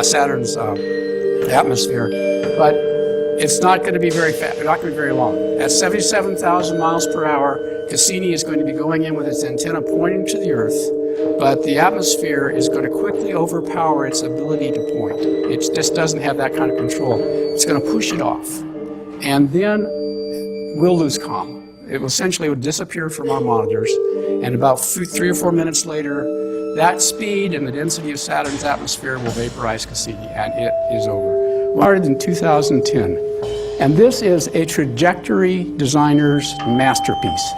Saturn's atmosphere, but it's not going to be very fast, not going to be very long. At 77,000 miles per hour, Cassini is going to be going in with its antenna pointing to the Earth, but the atmosphere is going to quickly overpower its ability to point. It just doesn't have that kind of control. It's going to push it off, and then we'll lose comm. It will essentially disappear from our monitors, and about 3 or 4 minutes later, that speed and the density of Saturn's atmosphere will vaporize Cassini, and it is over. Started in 2010, and this is a trajectory designer's masterpiece.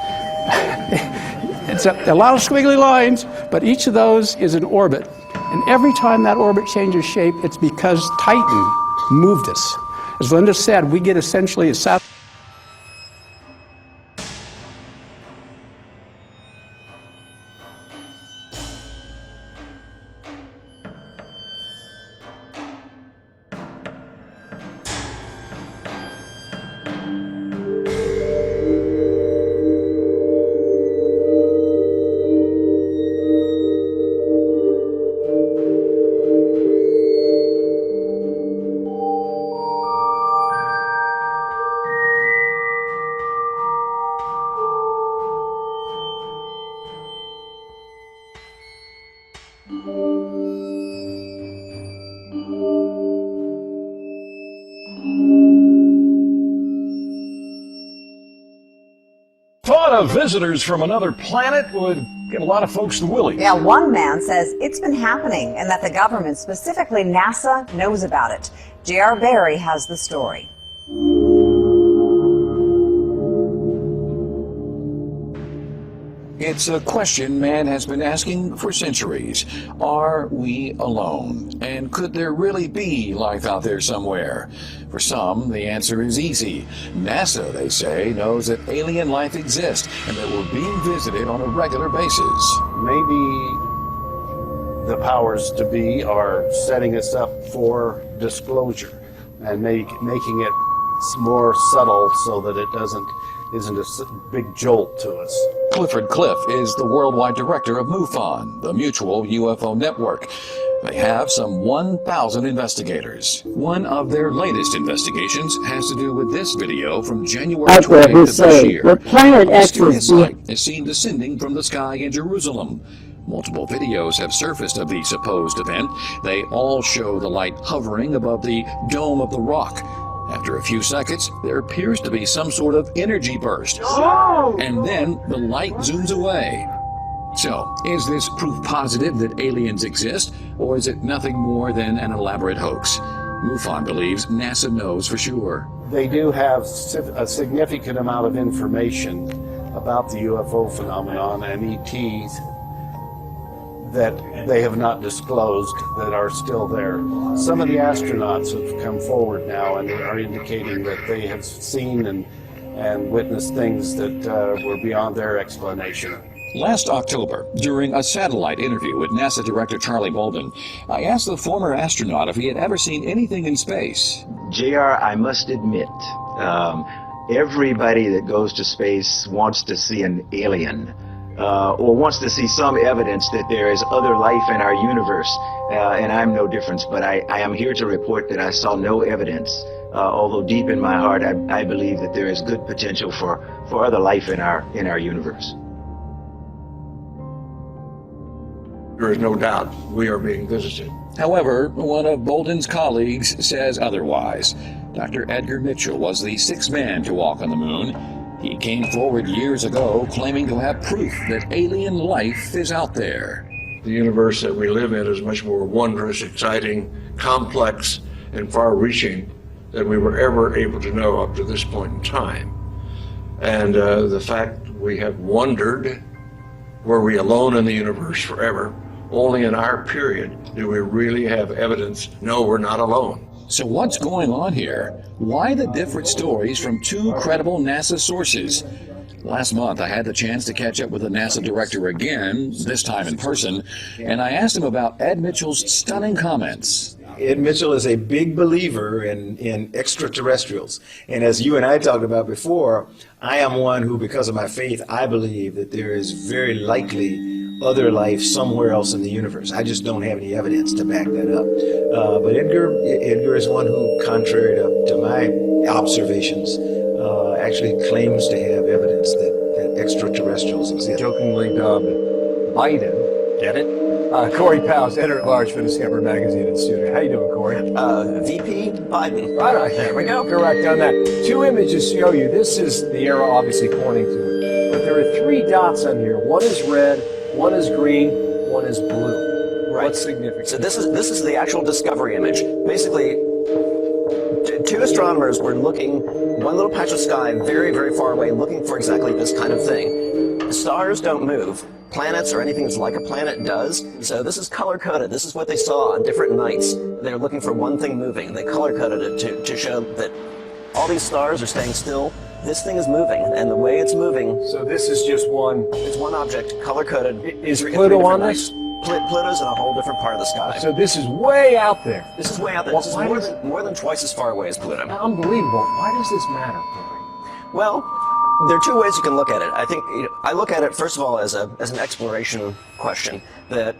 It's a lot of squiggly lines, but each of those is an orbit, and every time that orbit changes shape, it's because Titan moved us. As Linda said, we get essentially a satellite. Thought of visitors from another planet would get a lot of folks to willy. Yeah, one man says it's been happening and that the government, specifically NASA, knows about it. J.R. Barry has the story. It's a question man has been asking for centuries. Are we alone? And could there really be life out there somewhere? For some, the answer is easy. NASA, they say, knows that alien life exists and that we're being visited on a regular basis. Maybe the powers to be are setting us up for disclosure and making it more subtle so that it isn't a big jolt to us. Clifford Cliff is the worldwide director of MUFON, the Mutual UFO Network. They have some 1,000 investigators. One of their latest investigations has to do with this video from January 28th of this year. The planet X Mysterious light is seen descending from the sky in Jerusalem. Multiple videos have surfaced of the supposed event. They all show the light hovering above the Dome of the Rock. After a few seconds, there appears to be some sort of energy burst. And then the light zooms away. So, is this proof positive that aliens exist, or is it nothing more than an elaborate hoax? MUFON believes NASA knows for sure. They do have a significant amount of information about the UFO phenomenon and ETs that they have not disclosed that are still there. Some of the astronauts have come forward now and are indicating that they have seen and witnessed things that were beyond their explanation. Last October, during a satellite interview with NASA Director Charlie Bolden, I asked the former astronaut if he had ever seen anything in space. JR, I must admit, everybody that goes to space wants to see an alien. Or wants to see some evidence that there is other life in our universe, and I'm no different. But I am here to report that I saw no evidence, although deep in my heart I believe that there is good potential for other life in our universe. There is no doubt we are being visited. However, one of Bolden's colleagues says otherwise. Dr. Edgar Mitchell was the sixth man to walk on the moon. He came forward years ago claiming to have proof that alien life is out there. The universe that we live in is much more wondrous, exciting, complex, and far-reaching than we were ever able to know up to this point in time. And the fact we have wondered, were we alone in the universe forever? Only in our period do we really have evidence, no, we're not alone. So what's going on here? Why the different stories from two credible NASA sources? Last month, I had the chance to catch up with the NASA director again, this time in person, and I asked him about Ed Mitchell's stunning comments. Ed Mitchell is a big believer in extraterrestrials. And as you and I talked about before, I am one who, because of my faith, I believe that there is very likely other life somewhere else in the universe. I just don't have any evidence to back that up. But Edgar is one who, contrary to my observations, actually claims to have evidence that extraterrestrials exist. Jokingly dubbed Biden. Get it? Corey Powers, editor-at-large for Discover Magazine in studio. How you doing, Corey? VP Biden. Right, there we go. Correct on that. Two images show you. This is the arrow obviously pointing to it. But there are three dots on here. One is red, one is green, one is blue. Right. What's significant? So this is the actual discovery image. Basically, two astronomers were looking, one little patch of sky very, very far away, looking for exactly this kind of thing. The stars don't move. Planets or anything that's like a planet does. So this is color-coded. This is what they saw on different nights. They're looking for one thing moving. They color-coded it to show that all these stars are staying still. This thing is moving, and the way it's moving... So this is just one... It's one object, color-coded. Is Pluto on this? Pluto's in a whole different part of the sky. So this is way out there. This is way out there. This is more than twice as far away as Pluto. Unbelievable. Why does this matter? Well, there are two ways you can look at it. I think I look at it first of all as an exploration question. That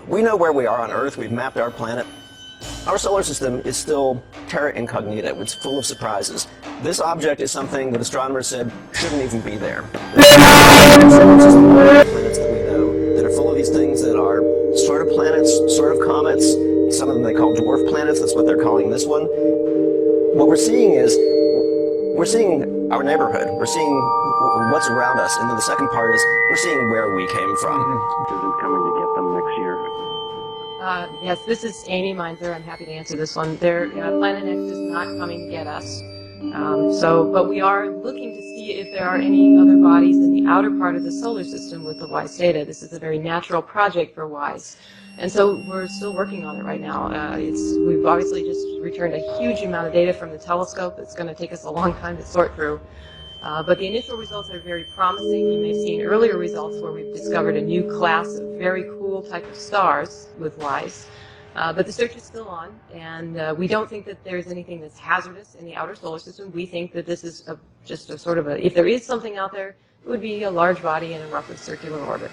we know where we are on Earth. We've mapped our planet. Our solar system is still terra incognita. It's full of surprises. This object is something that astronomers said shouldn't even be there. Planets that we know that are full of these things that are sort of planets, sort of comets. Some of them they call dwarf planets. That's what they're calling this one. What we're seeing is we're seeing our neighborhood. We're seeing what's around us. And then the second part is we're seeing where we came from. Isn't coming to get them next year. Yes, this is Amy Meinzer. I'm happy to answer this one. Planet X is not coming to get us. But we are looking to see if there are any other bodies in the outer part of the solar system with the WISE data. This is a very natural project for WISE. And so we're still working on it right now. We've obviously just returned a huge amount of data from the telescope. It's going to take us a long time to sort through. But the initial results are very promising. You may have seen earlier results where we've discovered a new class of very cool type of stars with WISE. But the search is still on, and we don't think that there's anything that's hazardous in the outer solar system. We think that this is just a sort of if there is something out there, it would be a large body in a roughly circular orbit.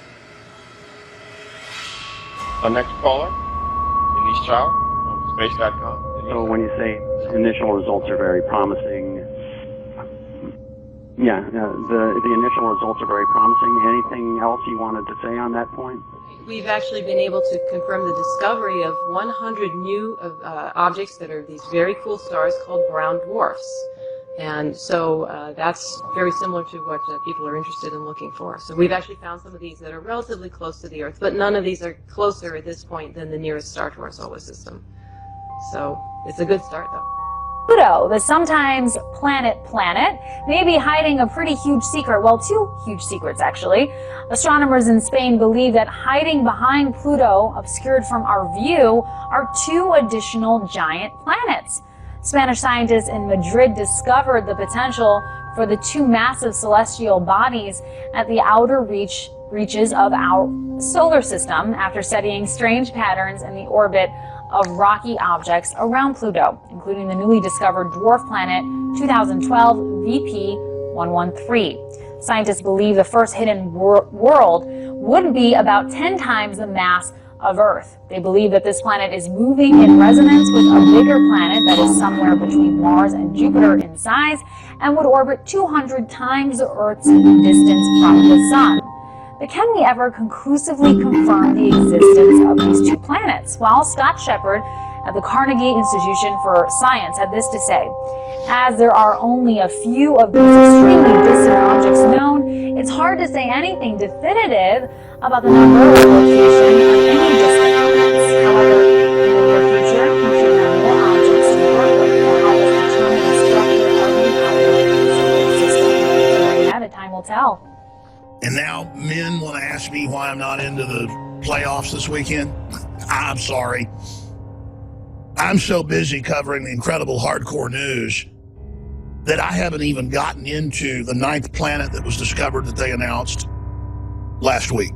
Our next caller, Denise Chow from Space.com. So when you say initial results are very promising, the initial results are very promising. Anything else you wanted to say on that point? We've actually been able to confirm the discovery of 100 new objects that are these very cool stars called brown dwarfs. And so that's very similar to what people are interested in looking for. So we've actually found some of these that are relatively close to the Earth, but none of these are closer at this point than the nearest star to our solar system. So it's a good start, though. Pluto, the sometimes planet, may be hiding a pretty huge secret. Well, two huge secrets, actually. Astronomers in Spain believe that hiding behind Pluto, obscured from our view, are two additional giant planets. Spanish scientists in Madrid discovered the potential for the two massive celestial bodies at the outer reaches of our solar system after studying strange patterns in the orbit of rocky objects around Pluto, including the newly discovered dwarf planet 2012 VP113. Scientists believe the first hidden world would be about 10 times the mass of Earth. They believe that this planet is moving in resonance with a bigger planet that is somewhere between Mars and Jupiter in size and would orbit 200 times the Earth's distance from the Sun. But can we ever conclusively confirm the existence of these two planets? Well, Scott Shepard at the Carnegie Institution for Science had this to say. As there are only a few of these extremely distant objects known, it's hard to say anything definitive about the number or location of any distant planets. However, in the near future, we should have more objects to work with to help us determine the structure of the outer solar system. So, the time will tell. And now men want to ask me why I'm not into the playoffs this weekend. I'm sorry. I'm so busy covering the incredible hardcore news that I haven't even gotten into the 9th planet that was discovered that they announced last week.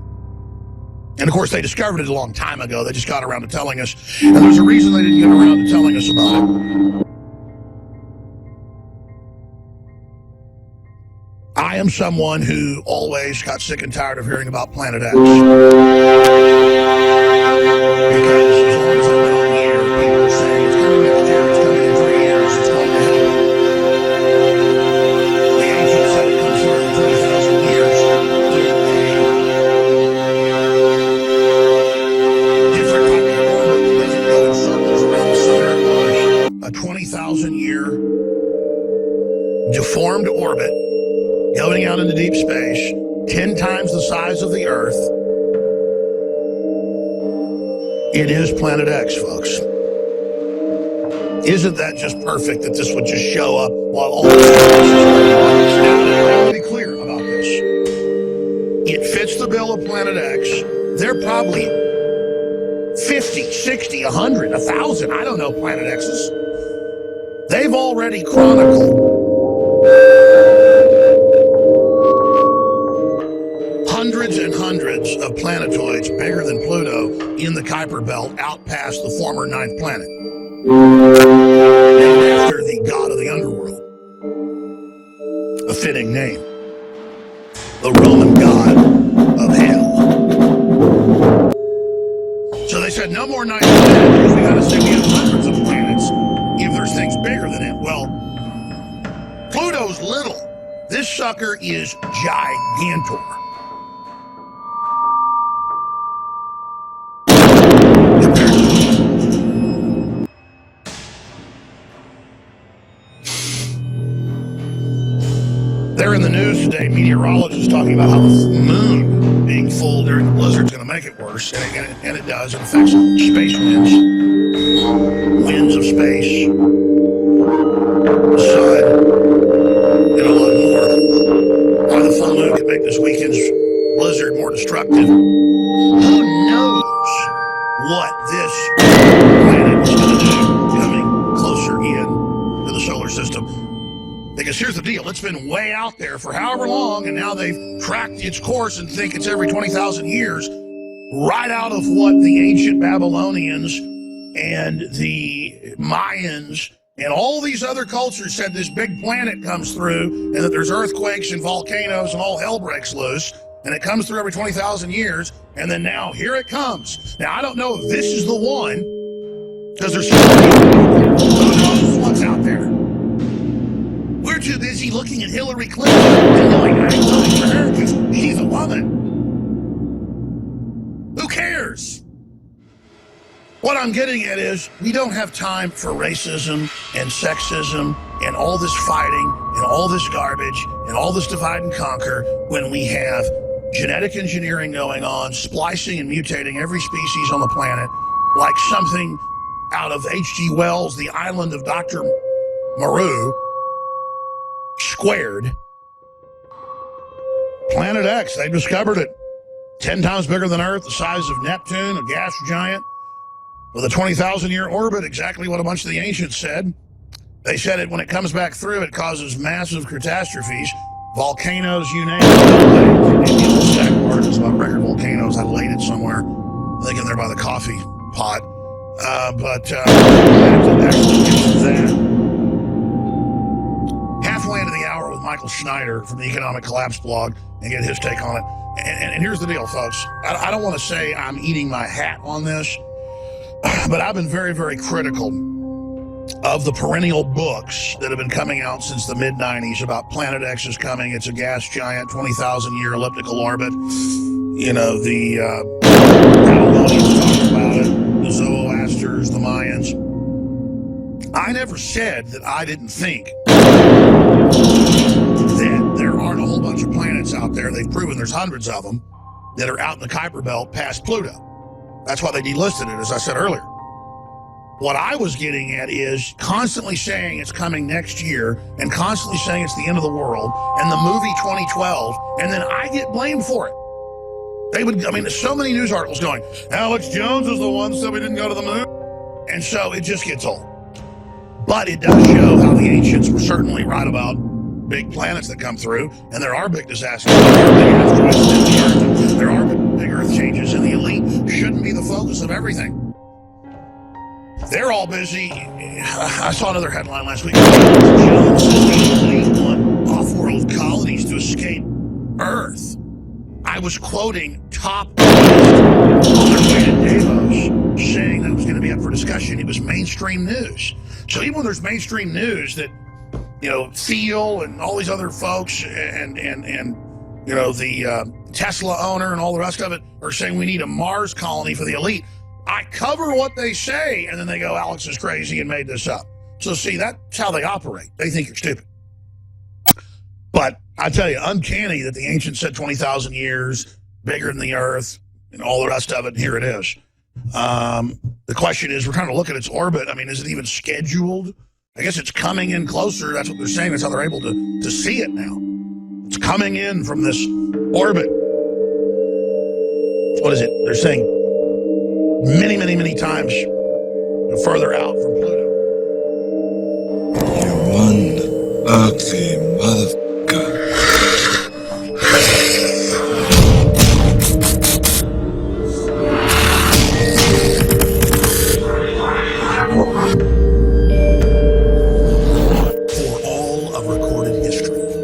And of course, they discovered it a long time ago. They just got around to telling us. And there's a reason they didn't get around to telling us about it. I am am someone who always got sick and tired of hearing about Planet X. Because as long as I've been on the air, people are saying it's coming next year, it's coming in 3 years, it's going to happen. The ancients said it comes through in 20,000 years. Different type of orbit that doesn't go in circles around the sun or Mars. A 20,000-year deformed orbit going out into deep space, 10 times the size of the Earth. It is Planet X, folks. Isn't that just perfect that this would just show up while all this is going on? Now, I want to be clear about this. It fits the bill of Planet X. They're probably 50, 60, 100, 1,000, I don't know, Planet X's. They've already chronicled hundreds and hundreds of planetoids bigger than Pluto in the Kuiper Belt out past the former ninth planet. Named after the god of the underworld. A fitting name. The Roman god of hell. So they said no more ninth planet because we gotta say we have hundreds of planets if there's things bigger than it. Well, Pluto's little. This sucker is gigantor. They're in the news today, meteorologists talking about how the moon being full during the blizzard's going to make it worse, and it does. It affects space winds, winds of space, the sun, and a lot more. Why the full moon could make this weekend's blizzard more destructive. Who knows what this planet is going to do coming closer in to the solar system? Because here's the deal, it's been way out there for however long, and now they've cracked its course and think it's every 20,000 years, right out of what the ancient Babylonians and the Mayans and all these other cultures said this big planet comes through, and that there's earthquakes and volcanoes and all hell breaks loose, and it comes through every 20,000 years, and then now here it comes. Now, I don't know if this is the one, because there's so many people. Who knows what's out there? We're too busy looking at Hillary Clinton and going, I'm voting for her because she's a woman. Who cares? What I'm getting at is we don't have time for racism and sexism and all this fighting and all this garbage and all this divide and conquer when we have genetic engineering going on, splicing and mutating every species on the planet like something out of H.G. Wells' The Island of Dr. Moreau squared. Planet X, they discovered it. 10 times bigger than Earth, the size of Neptune, a gas giant, with a 20,000-year orbit, exactly what a bunch of the ancients said. They said it when it comes back through, it causes massive catastrophes, volcanoes, you name it. The old stack of articles about record volcanoes, I laid it somewhere, I think in there by the coffee pot. But actually gets to that. Halfway into the hour with Michael Schneider from the Economic Collapse blog and get his take on it. And here's the deal, folks. I don't want to say I'm eating my hat on this, but I've been very, very critical of the perennial books that have been coming out since the mid-90s about Planet X is coming. It's a gas giant, 20,000-year elliptical orbit. You know, the Babylonians talked about it, the Zoroasters, the Mayans. I never said that I didn't think that there aren't a whole bunch of planets out there. They've proven there's hundreds of them that are out in the Kuiper Belt past Pluto. That's why they delisted it, as I said earlier. What I was getting at is constantly saying it's coming next year and constantly saying it's the end of the world and the movie 2012, and then I get blamed for it. There's so many news articles going, Alex Jones is the one that said we didn't go to the moon. And so it just gets old. But it does show how the ancients were certainly right about big planets that come through, and there are big disasters, there are big asteroids in the Earth, there are big Earth changes, and the elite shouldn't be the focus of everything. They're all busy. I saw another headline last week. Jones says the elite want off-world colonies to escape I was quoting top on their way to Davos saying that it was going to be up for discussion. It was mainstream news. So even when there's mainstream news that, you know, Thiel and all these other folks and you know, the Tesla owner and all the rest of it are saying we need a Mars colony for the elite, I cover what they say, and then they go, Alex is crazy and made this up. So see, that's how they operate. They think you're stupid. But I tell you, uncanny that the ancients said 20,000 years, bigger than the Earth, and all the rest of it, and here it is. The question is, we're trying to look at its orbit. I mean, is it even scheduled? I guess it's coming in closer. That's what they're saying. That's how they're able to see it now. It's coming in from this orbit. What is it? They're saying many, many, many times further out from Pluto. You one ugly motherfucker.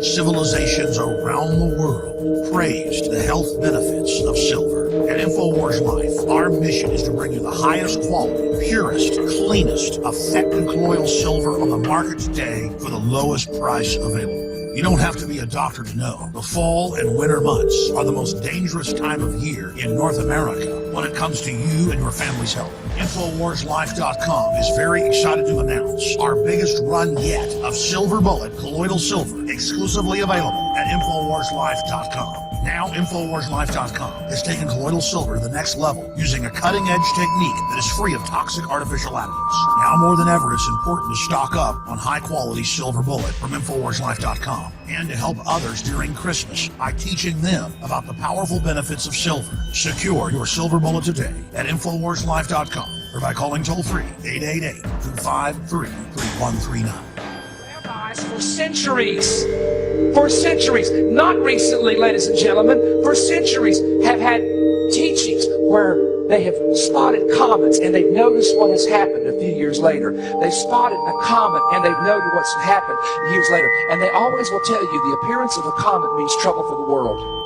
Civilizations around the world praised the health benefits of silver. At InfoWars Life, our mission is to bring you the highest quality, purest, cleanest, effective colloidal silver on the market today for the lowest price available. You don't have to be a doctor to know. The fall and winter months are the most dangerous time of year in North America when it comes to you and your family's health. InfoWarsLife.com is very excited to announce our biggest run yet of Silver Bullet colloidal silver, exclusively available at InfoWarsLife.com. Now, InfoWarsLife.com is taking colloidal silver to the next level using a cutting-edge technique that is free of toxic artificial additives. Now more than ever, it's important to stock up on high-quality Silver Bullet from InfoWarsLife.com and to help others during Christmas by teaching them about the powerful benefits of silver. Secure your Silver Bullet today at InfoWarsLife.com or by calling toll-free 888-253-3139. For centuries, not recently, ladies and gentlemen, for centuries have had teachings where they have spotted comets and they've noticed what has happened a few years later. They've spotted a comet and they've noted what's happened years later. And they always will tell you the appearance of a comet means trouble for the world.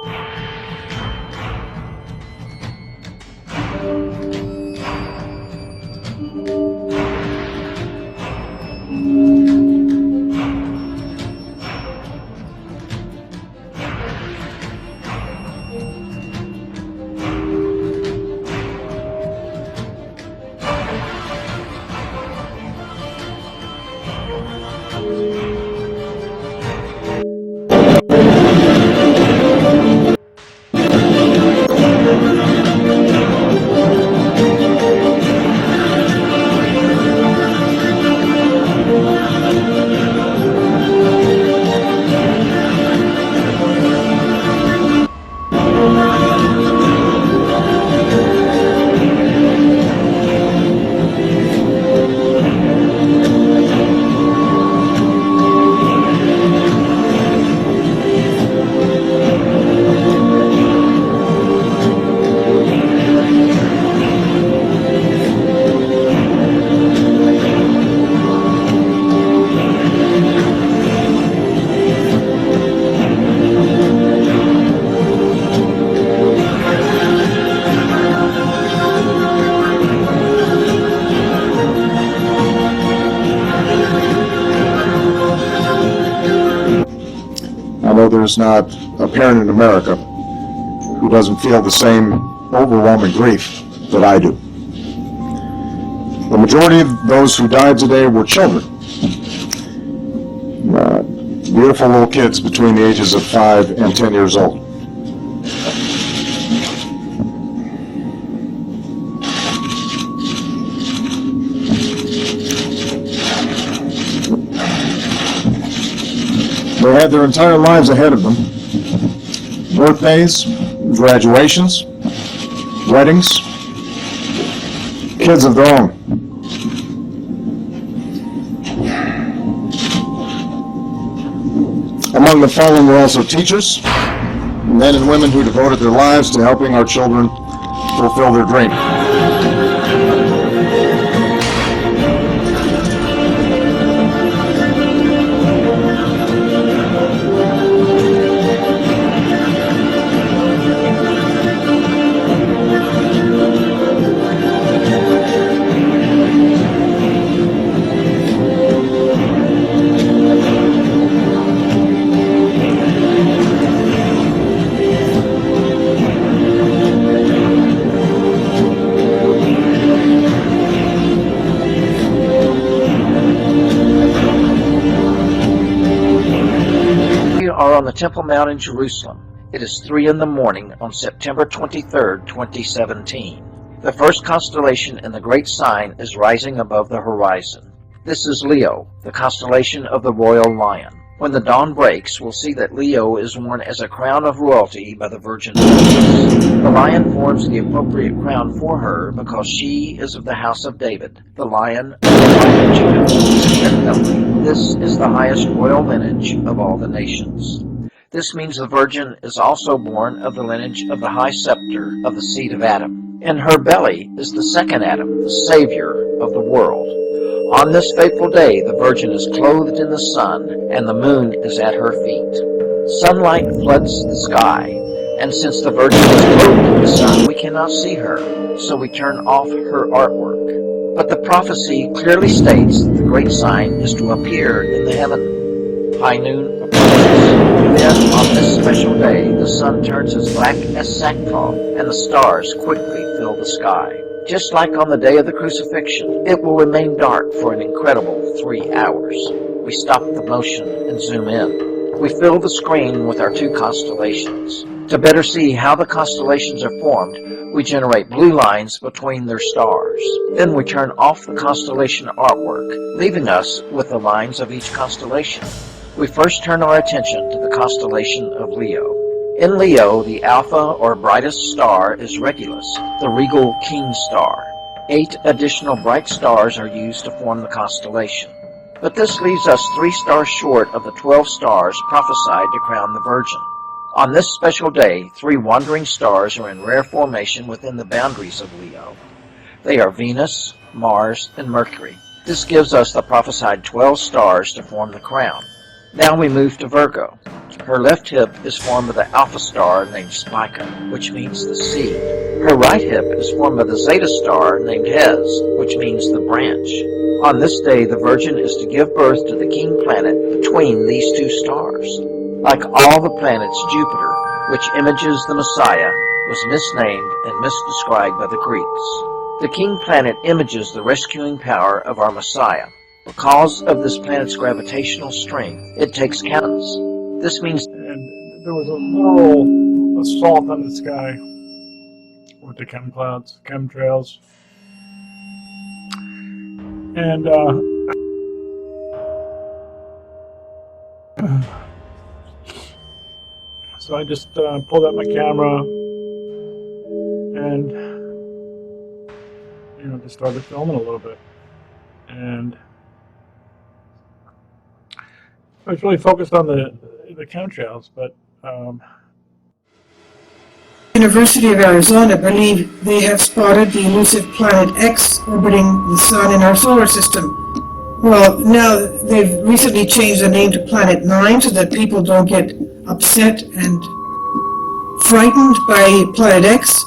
There's not a parent in America who doesn't feel the same overwhelming grief that I do. The majority of those who died today were children. Beautiful little kids between the ages of 5 and 10 years old. They had their entire lives ahead of them. Birthdays, graduations, weddings, kids of their own. Among the fallen were also teachers, men and women who devoted their lives to helping our children fulfill their dream. Temple Mount in Jerusalem. It is 3 in the morning on September 23, 2017. The first constellation in the Great Sign is rising above the horizon. This is Leo, the constellation of the Royal Lion. When the dawn breaks, we'll see that Leo is worn as a crown of royalty by the Virgin Mary. The lion forms the appropriate crown for her because she is of the house of David, the lion of the tribe of Judah. Significantly, this is the highest royal lineage of all the nations. This means the Virgin is also born of the lineage of the high scepter of the seed of Adam. In her belly is the second Adam, the Savior of the world. On this fateful day, the Virgin is clothed in the sun, and the moon is at her feet. Sunlight floods the sky, and since the Virgin is clothed in the sun, we cannot see her, so we turn off her artwork. But the prophecy clearly states that the great sign is to appear in the heaven. High noon approaches. Then, on this special day, the sun turns as black as sackcloth, and the stars quickly fill the sky. Just like on the day of the crucifixion, it will remain dark for an incredible 3 hours. We stop the motion and zoom in. We fill the screen with our 2 constellations. To better see how the constellations are formed, we generate blue lines between their stars. Then we turn off the constellation artwork, leaving us with the lines of each constellation. We first turn our attention to the constellation of Leo. In Leo, the alpha or brightest star is Regulus, the regal king star. 8 additional bright stars are used to form the constellation. But this leaves us 3 stars short of the 12 stars prophesied to crown the Virgin. On this special day, 3 wandering stars are in rare formation within the boundaries of Leo. They are Venus, Mars, and Mercury. This gives us the prophesied 12 stars to form the crown. Now we move to Virgo. Her left hip is formed by the alpha star named Spica, which means the seed. Her right hip is formed by the zeta star named Hes, which means the branch. On this day, the Virgin is to give birth to the king planet between these 2 stars. Like all the planets, Jupiter, which images the Messiah, was misnamed and misdescribed by the Greeks. The king planet images the rescuing power of our Messiah. Because of this planet's gravitational strength, it takes cannons. This means there was a literal assault on the sky with the chemtrails. And so I just pulled out my camera and just started filming a little bit. And I was really focused on the chemtrails, but University of Arizona believe they have spotted the elusive planet X orbiting the sun in our solar system. Well, now they've recently changed the name to Planet 9 so that people don't get upset and frightened by Planet X.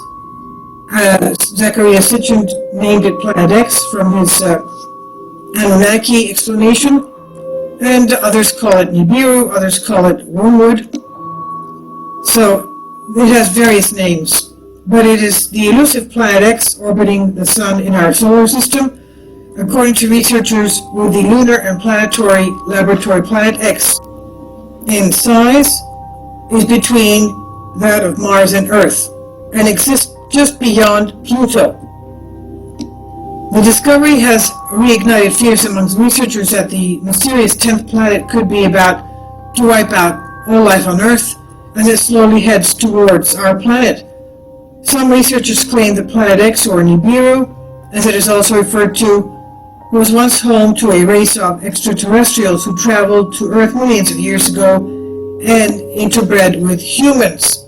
Zachariah Sitchin named it Planet X from his Anunnaki explanation. And others call it Nibiru, others call it Wormwood. So it has various names, but it is the elusive Planet X orbiting the sun in our solar system, according to researchers with the Lunar and Planetary Laboratory. Planet X, in size, is between that of Mars and Earth, and exists just beyond Pluto. The discovery has reignited fears amongst researchers that the mysterious 10th planet could be about to wipe out all life on Earth as it slowly heads towards our planet. Some researchers claim that Planet X, or Nibiru, as it is also referred to, was once home to a race of extraterrestrials who traveled to Earth millions of years ago and interbred with humans.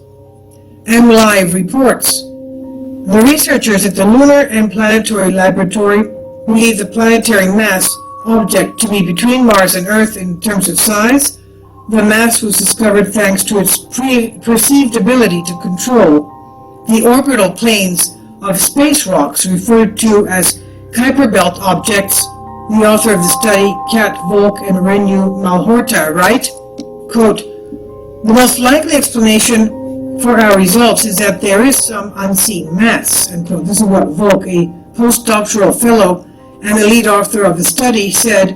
MLive reports. The researchers at the Lunar and Planetary Laboratory believe the planetary mass object to be between Mars and Earth in terms of size. The mass was discovered thanks to its perceived ability to control the orbital planes of space rocks referred to as Kuiper Belt objects. The author of the study, Kat Volk and Renu Malhotra, write, quote, "The most likely explanation for our results is that there is some unseen mass," unquote. This is what Volk, a postdoctoral fellow and the lead author of the study, said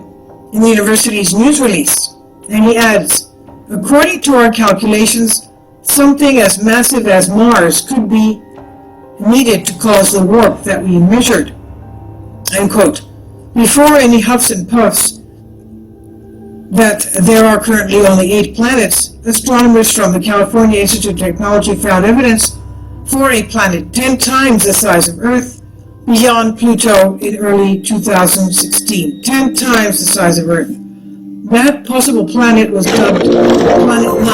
in the university's news release. And he adds, According to our calculations, something as massive as Mars could be needed to cause the warp that we measured. End quote. Before any huffs and puffs that there are currently only 8 planets, astronomers from the California Institute of Technology found evidence for a planet 10 times the size of Earth beyond Pluto in early 2016. 10 times the size of Earth. That possible planet was dubbed Planet 9.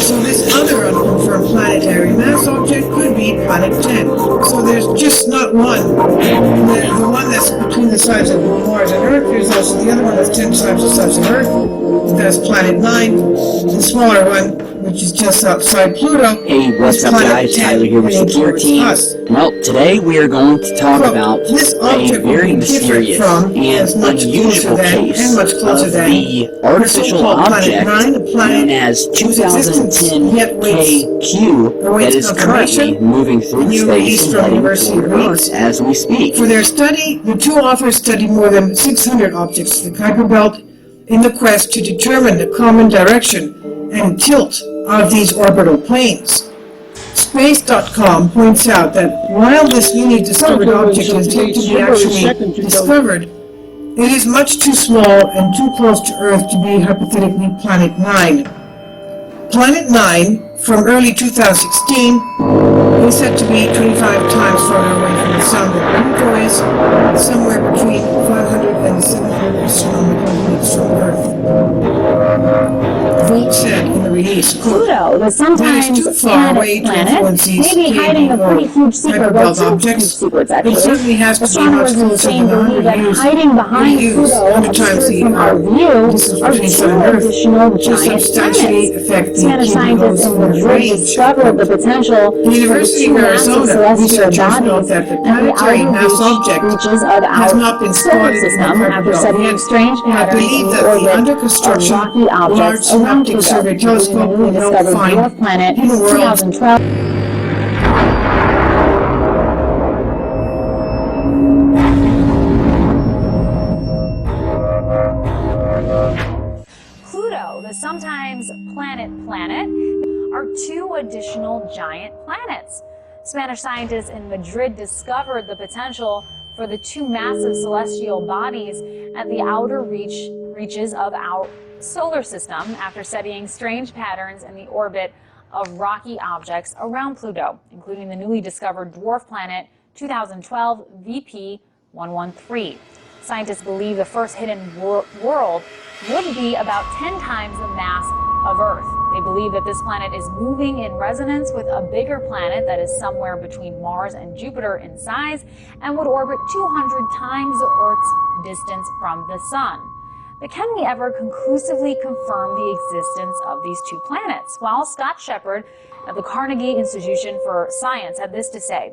So this other unconfirmed planetary mass object could be Planet 10. So there's just not one. The one that's between the size of Mars and Earth, there's also the other one that's 10 times the size of Earth. That's Planet 9. The smaller one, which is just outside Pluto, Hey, what's up guys? Tyler here with Secure Team. Well, today we are going to talk about a very mysterious and unusual case of the artificial object known as 2010 KQ that is currently moving through space and heading toward Earth as we speak. For their study, the two authors studied more than 600 objects in the Kuiper Belt in the quest to determine the common direction and tilt of these orbital planes. Space.com points out that while this newly discovered object is yet to be actually discovered, it is much too small and too close to Earth to be hypothetically Planet 9. Planet 9, from early 2016, is said to be 25 times farther away from the Sun than Pluto is, somewhere between 500 and 700 astronomical units from Earth. Volt said in the release, quote, Pluto, the sometimes planet, may be hiding a pretty huge secret, well, two huge secrets actually. It certainly has to Astronomers in Spain believe that hiding behind Pluto and obscuring our view are two additional giant planets. Spanish scientists in Madrid discovered the potential for the two massive celestial bodies at the outer reaches of our solar system after studying strange patterns in the orbit of rocky objects around Pluto, including the newly discovered dwarf planet 2012. Pluto, the sometimes planet, are two additional giant planets. Spanish scientists in Madrid discovered the potential for the two massive celestial bodies at the outer reaches of our solar system after studying strange patterns in the orbit of rocky objects around Pluto, including the newly discovered dwarf planet 2012 VP113. Scientists believe the first hidden world would be about 10 times the mass of Earth. They believe that this planet is moving in resonance with a bigger planet that is somewhere between Mars and Jupiter in size and would orbit 200 times Earth's distance from the Sun. But can we ever conclusively confirm the existence of these two planets? Well, Scott Shepard at the Carnegie Institution for Science had this to say.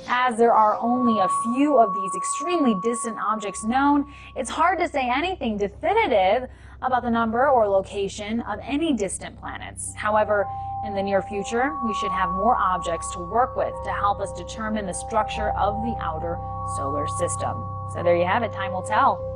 As there are only a few of these extremely distant objects known, it's hard to say anything definitive about the number or location of any distant planets. However, in the near future, we should have more objects to work with to help us determine the structure of the outer solar system. So there you have it, time will tell.